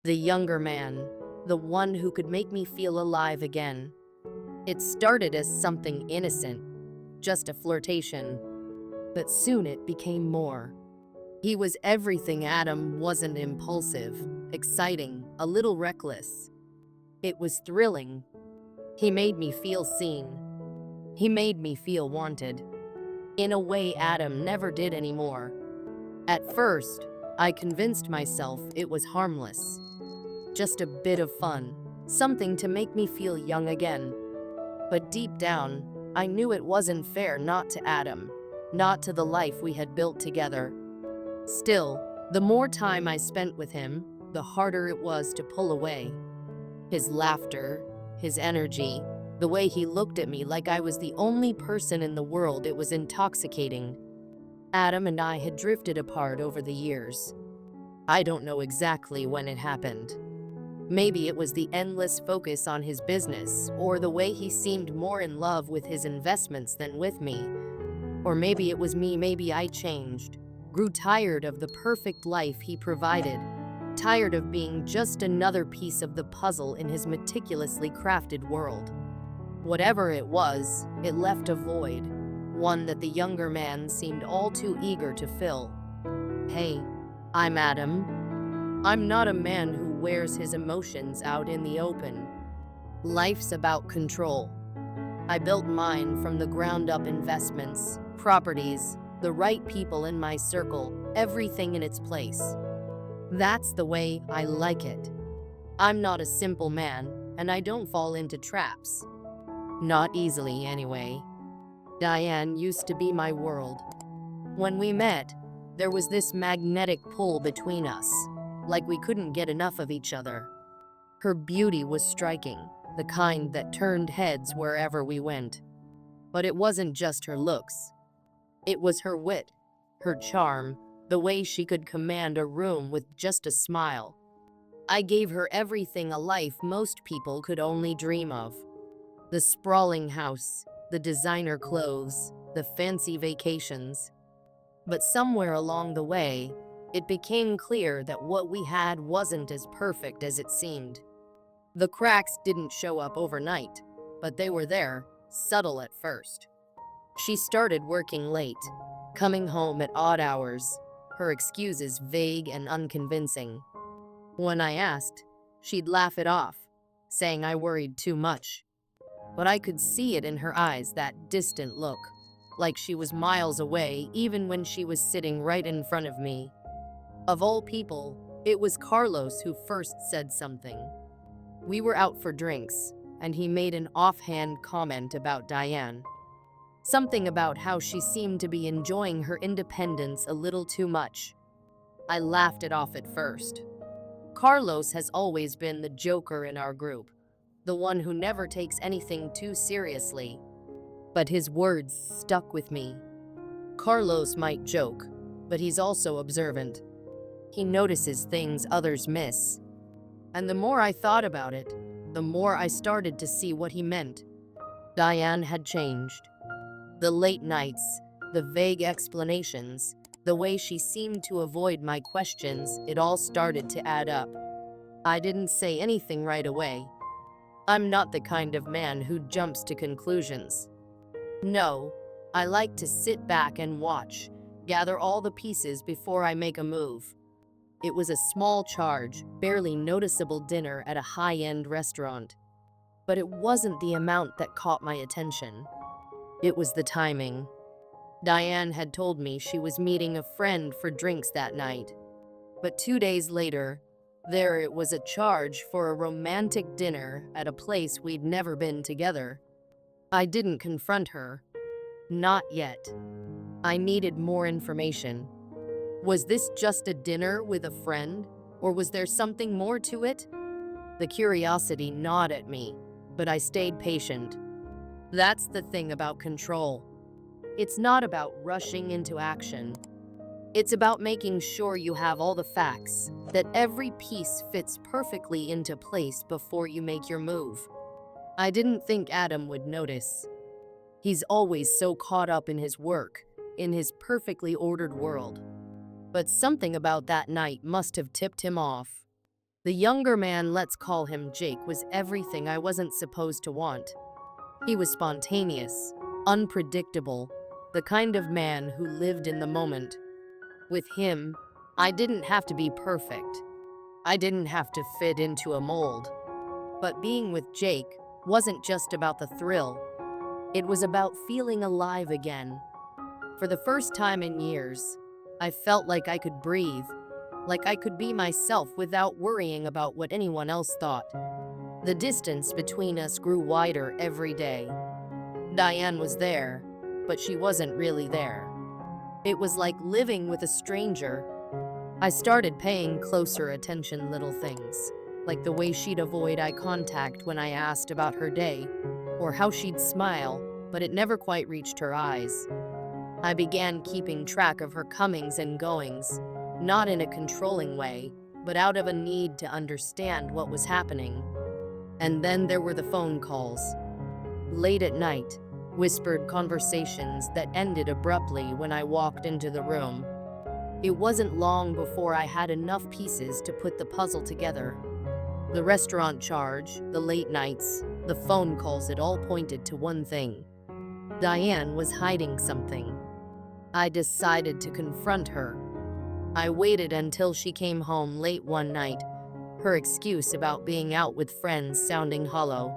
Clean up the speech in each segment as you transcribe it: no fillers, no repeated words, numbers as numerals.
The younger man, the one who could make me feel alive again. It started as something innocent, just a flirtation, but soon it became more. He was everything Adam wasn't: impulsive, exciting, a little reckless. It was thrilling. He made me feel seen. He made me feel wanted. In a way Adam never did anymore. At first, I convinced myself it was harmless. Just a bit of fun, something to make me feel young again. But deep down, I knew it wasn't fair, not to Adam, not to the life we had built together. Still, the more time I spent with him, the harder it was to pull away. His laughter, his energy, the way he looked at me like I was the only person in the world, it was intoxicating. Adam and I had drifted apart over the years. I don't know exactly when it happened. Maybe it was the endless focus on his business, or the way he seemed more in love with his investments than with me. Or maybe it was me, maybe I changed, grew tired of the perfect life he provided, tired of being just another piece of the puzzle in his meticulously crafted world. Whatever it was, it left a void, one that the younger man seemed all too eager to fill. Hey, I'm Adam. I'm not a man who wears his emotions out in the open. Life's about control. I built mine from the ground up: investments, properties, the right people in my circle, everything in its place. That's the way I like it. I'm not a simple man, and I don't fall into traps. Not easily, anyway. Diane used to be my world. When we met, there was this magnetic pull between us, like we couldn't get enough of each other. Her beauty was striking, the kind that turned heads wherever we went. But it wasn't just her looks. It was her wit, her charm, the way she could command a room with just a smile. I gave her everything: a life most people could only dream of. The sprawling house, the designer clothes, the fancy vacations. But somewhere along the way, it became clear that what we had wasn't as perfect as it seemed. The cracks didn't show up overnight, but they were there, subtle at first. She started working late, coming home at odd hours, her excuses vague and unconvincing. When I asked, she'd laugh it off, saying I worried too much. But I could see it in her eyes, that distant look, like she was miles away even when she was sitting right in front of me. Of all people, it was Carlos who first said something. We were out for drinks, and he made an offhand comment about Diane. Something about how she seemed to be enjoying her independence a little too much. I laughed it off at first. Carlos has always been the joker in our group, the one who never takes anything too seriously. But his words stuck with me. Carlos might joke, but he's also observant. He notices things others miss. And the more I thought about it, the more I started to see what he meant. Diane had changed. The late nights, the vague explanations, the way she seemed to avoid my questions, it all started to add up. I didn't say anything right away. I'm not the kind of man who jumps to conclusions. No, I like to sit back and watch, gather all the pieces before I make a move. It was a small charge, barely noticeable dinner at a high-end restaurant. But it wasn't the amount that caught my attention. It was the timing. Diane had told me she was meeting a friend for drinks that night. But 2 days later, there it was, a charge for a romantic dinner at a place we'd never been together. I didn't confront her. Not yet. I needed more information. Was this just a dinner with a friend, or was there something more to it? The curiosity gnawed at me, but I stayed patient. That's the thing about control. It's not about rushing into action. It's about making sure you have all the facts, that every piece fits perfectly into place before you make your move. I didn't think Adam would notice. He's always so caught up in his work, in his perfectly ordered world. But something about that night must have tipped him off. The younger man, let's call him Jake, was everything I wasn't supposed to want. He was spontaneous, unpredictable, the kind of man who lived in the moment. With him, I didn't have to be perfect. I didn't have to fit into a mold. But being with Jake wasn't just about the thrill. It was about feeling alive again. For the first time in years, I felt like I could breathe, like I could be myself without worrying about what anyone else thought. The distance between us grew wider every day. Diane was there, but she wasn't really there. It was like living with a stranger. I started paying closer attention, little things, like the way she'd avoid eye contact when I asked about her day, or how she'd smile, but it never quite reached her eyes. I began keeping track of her comings and goings, not in a controlling way, but out of a need to understand what was happening. And then there were the phone calls. Late at night, whispered conversations that ended abruptly when I walked into the room. It wasn't long before I had enough pieces to put the puzzle together. The restaurant charge, the late nights, the phone calls, it all pointed to one thing. Diane was hiding something. I decided to confront her. I waited until she came home late one night, her excuse about being out with friends sounding hollow.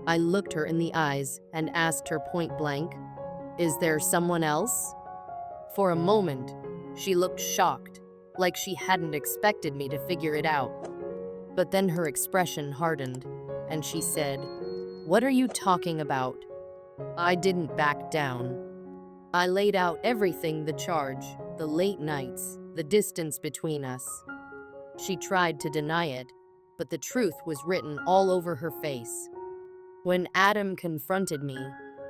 I looked her in the eyes and asked her point blank, "Is there someone else?" For a moment, she looked shocked, like she hadn't expected me to figure it out. But then her expression hardened, and she said, "What are you talking about?" I didn't back down. I laid out everything: the charge, the late nights, the distance between us. She tried to deny it, but the truth was written all over her face. When Adam confronted me,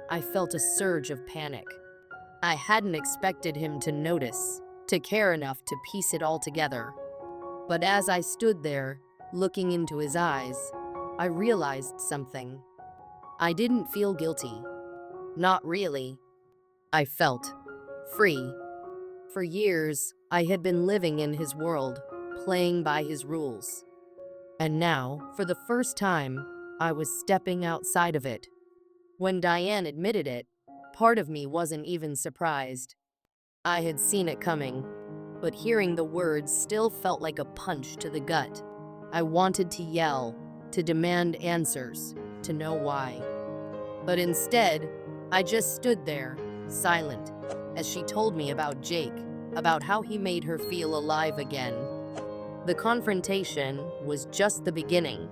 I felt a surge of panic. I hadn't expected him to notice, to care enough to piece it all together. But as I stood there, looking into his eyes, I realized something. I didn't feel guilty. Not really. I felt free. For years, I had been living in his world, playing by his rules. And now, for the first time, I was stepping outside of it. When Diane admitted it, part of me wasn't even surprised. I had seen it coming, but hearing the words still felt like a punch to the gut. I wanted to yell, to demand answers, to know why. But instead, I just stood there, silent, as she told me about Jake, about how he made her feel alive again. The confrontation was just the beginning.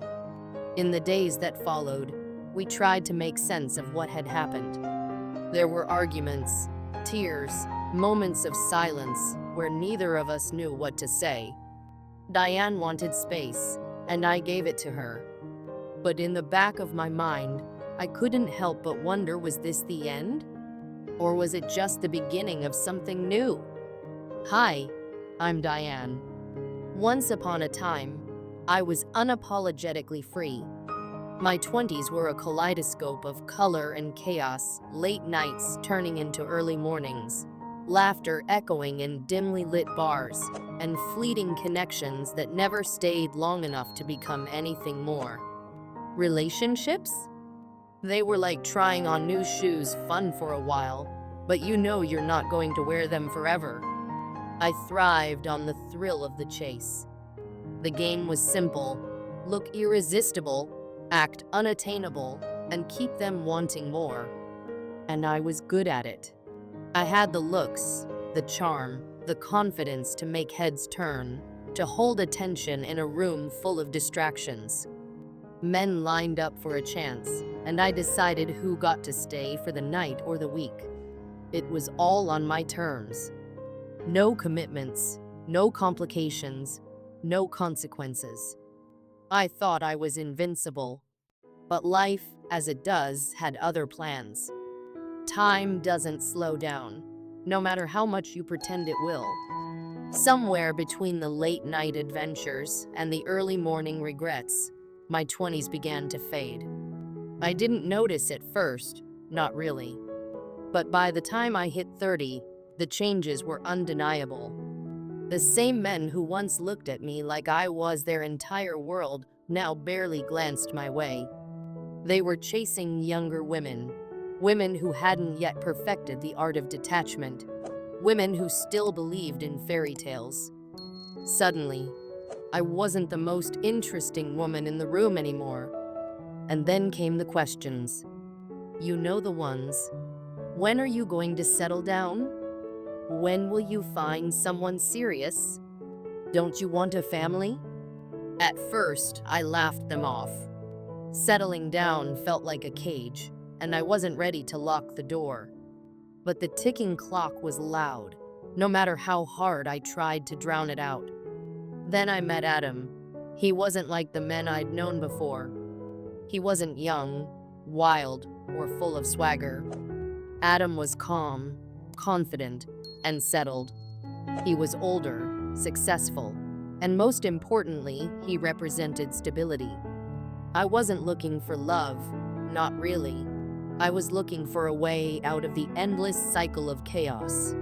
In the days that followed, we tried to make sense of what had happened. There were arguments, tears, moments of silence where neither of us knew what to say. Diane wanted space, and I gave it to her. But in the back of my mind, I couldn't help but wonder, was this the end? Or was it just the beginning of something new? Hi, I'm Diane. Once upon a time, I was unapologetically free. My 20s were a kaleidoscope of color and chaos, late nights turning into early mornings, laughter echoing in dimly lit bars, and fleeting connections that never stayed long enough to become anything more. Relationships? They were like trying on new shoes, fun for a while, but you know you're not going to wear them forever. I thrived on the thrill of the chase. The game was simple: look irresistible, act unattainable, and keep them wanting more. And I was good at it. I had the looks, the charm, the confidence to make heads turn, to hold attention in a room full of distractions. Men lined up for a chance, and I decided who got to stay for the night or the week. It was all on my terms. No commitments, no complications, no consequences. I thought I was invincible, but life, as it does, had other plans. Time doesn't slow down, no matter how much you pretend it will. Somewhere between the late night adventures and the early morning regrets, my 20s began to fade. I didn't notice at first, not really. But by the time I hit 30, the changes were undeniable. The same men who once looked at me like I was their entire world now barely glanced my way. They were chasing younger women, women who hadn't yet perfected the art of detachment, women who still believed in fairy tales. Suddenly, I wasn't the most interesting woman in the room anymore. And then came the questions. You know the ones. When are you going to settle down? When will you find someone serious? Don't you want a family? At first, I laughed them off. Settling down felt like a cage, and I wasn't ready to lock the door. But the ticking clock was loud, no matter how hard I tried to drown it out. Then I met Adam. He wasn't like the men I'd known before. He wasn't young, wild, or full of swagger. Adam was calm, confident, and settled. He was older, successful, and most importantly, he represented stability. I wasn't looking for love, not really. I was looking for a way out of the endless cycle of chaos.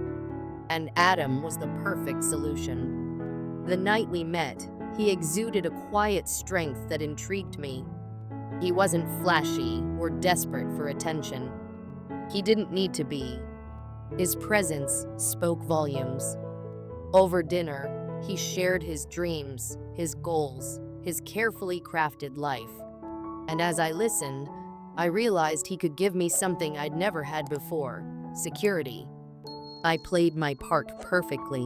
And Adam was the perfect solution. The night we met, he exuded a quiet strength that intrigued me. He wasn't flashy or desperate for attention. He didn't need to be. His presence spoke volumes. Over dinner, he shared his dreams, his goals, his carefully crafted life. And as I listened, I realized he could give me something I'd never had before: security. I played my part perfectly.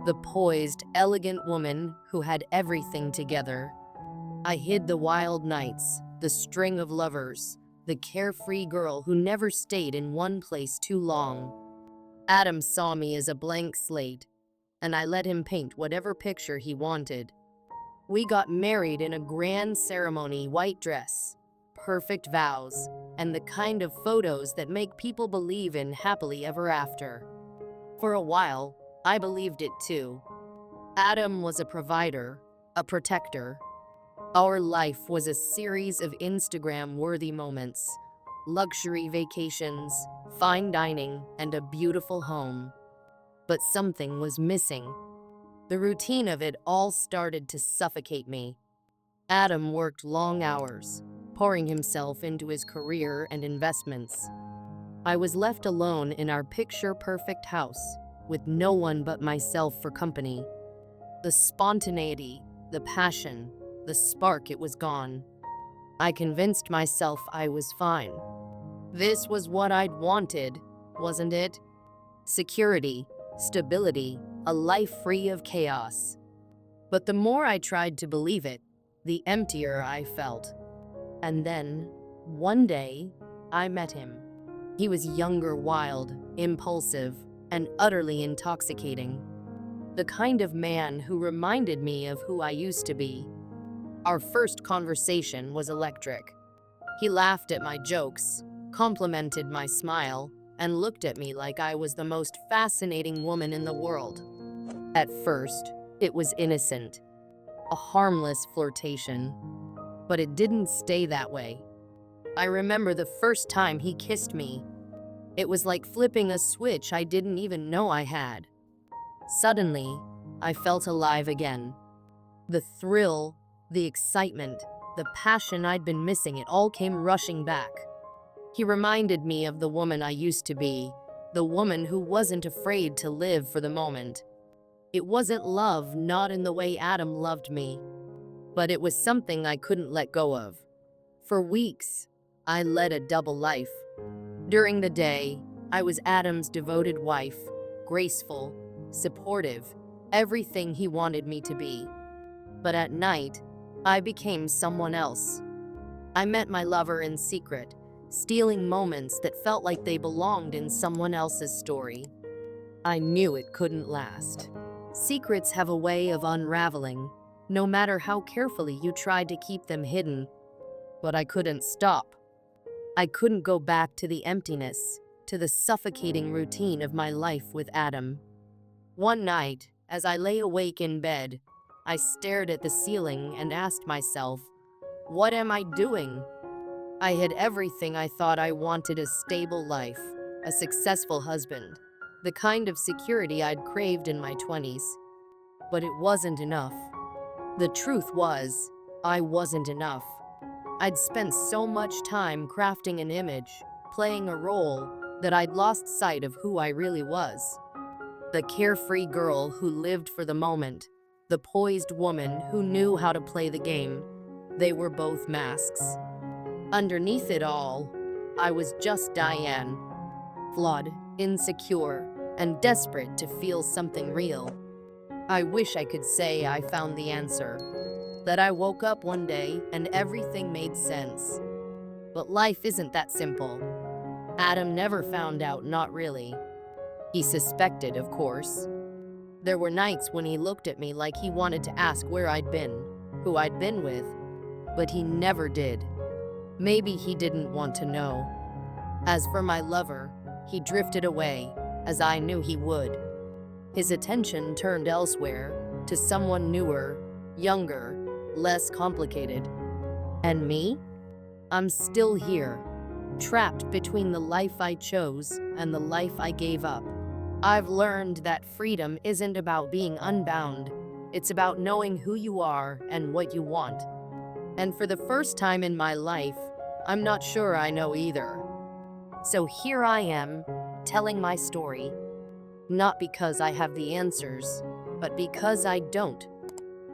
The poised, elegant woman who had everything together. I hid the wild nights, the string of lovers, the carefree girl who never stayed in one place too long. Adam saw me as a blank slate, and I let him paint whatever picture he wanted. We got married in a grand ceremony, white dress, perfect vows, and the kind of photos that make people believe in happily ever after. For a while, I believed it too. Adam was a provider, a protector. Our life was a series of Instagram-worthy moments, luxury vacations, fine dining, and a beautiful home. But something was missing. The routine of it all started to suffocate me. Adam worked long hours, pouring himself into his career and investments. I was left alone in our picture-perfect house, with no one but myself for company. The spontaneity, the passion, the spark, it was gone. I convinced myself I was fine. This was what I'd wanted, wasn't it? Security, stability, a life free of chaos. But the more I tried to believe it, the emptier I felt. And then, one day, I met him. He was younger, wild, impulsive, and utterly intoxicating. The kind of man who reminded me of who I used to be. Our first conversation was electric. He laughed at my jokes, complimented my smile, and looked at me like I was the most fascinating woman in the world. At first, it was innocent, a harmless flirtation. But it didn't stay that way. I remember the first time he kissed me. It was like flipping a switch I didn't even know I had. Suddenly, I felt alive again. The thrill, the excitement, the passion I'd been missing, it all came rushing back. He reminded me of the woman I used to be, the woman who wasn't afraid to live for the moment. It wasn't love, not in the way Adam loved me, but it was something I couldn't let go of. For weeks, I led a double life. During the day, I was Adam's devoted wife, graceful, supportive, everything he wanted me to be. But at night, I became someone else. I met my lover in secret, stealing moments that felt like they belonged in someone else's story. I knew it couldn't last. Secrets have a way of unraveling, no matter how carefully you tried to keep them hidden. But I couldn't stop. I couldn't go back to the emptiness, to the suffocating routine of my life with Adam. One night, as I lay awake in bed, I stared at the ceiling and asked myself, what am I doing? I had everything I thought I wanted: a stable life, a successful husband, the kind of security I'd craved in my 20s. but it wasn't enough. The truth was, I wasn't enough. I'd spent so much time crafting an image, playing a role, that I'd lost sight of who I really was. The carefree girl who lived for the moment, the poised woman who knew how to play the game. They were both masks. Underneath it all, I was just Diane, flawed, insecure, and desperate to feel something real. I wish I could say I found the answer, that I woke up one day and everything made sense. But life isn't that simple. Adam never found out, not really. He suspected, of course. There were nights when he looked at me like he wanted to ask where I'd been, who I'd been with, but he never did. Maybe he didn't want to know. As for my lover, he drifted away, as I knew he would. His attention turned elsewhere, to someone newer, younger, less complicated. And me? I'm still here, trapped between the life I chose and the life I gave up. I've learned that freedom isn't about being unbound. It's about knowing who you are and what you want. And for the first time in my life, I'm not sure I know either. So here I am, telling my story. Not because I have the answers, but because I don't.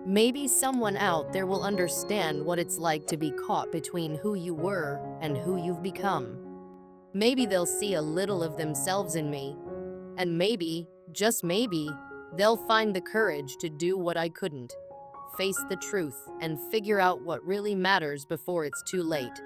Maybe someone out there will understand what it's like to be caught between who you were and who you've become. Maybe they'll see a little of themselves in me. And maybe, just maybe, they'll find the courage to do what I couldn't. Face the truth and figure out what really matters before it's too late.